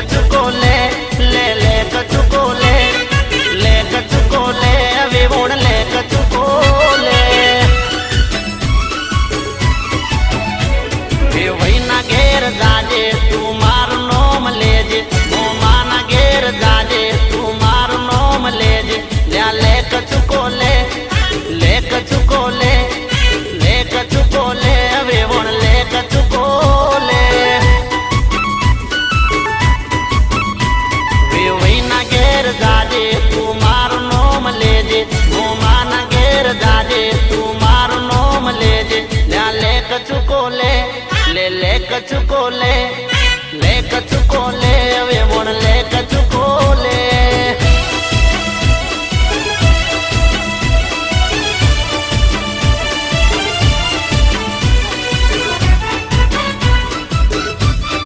कचुको ले कचुको ले कचुको ले अभी वोड़ ले कचुको ले वही ना घेर जाजे तू मार नोम लेजे मोमाना घेर जाजे तू मार नोम लेजे ले कचुको ले कचुको ले कचुको ले अभी वोड़ ले कचुको ले जाजे तू मार नोम लेजे मोमाना घेर जाजे तू मार नोम लेजे ले कचुको ले कचुको ले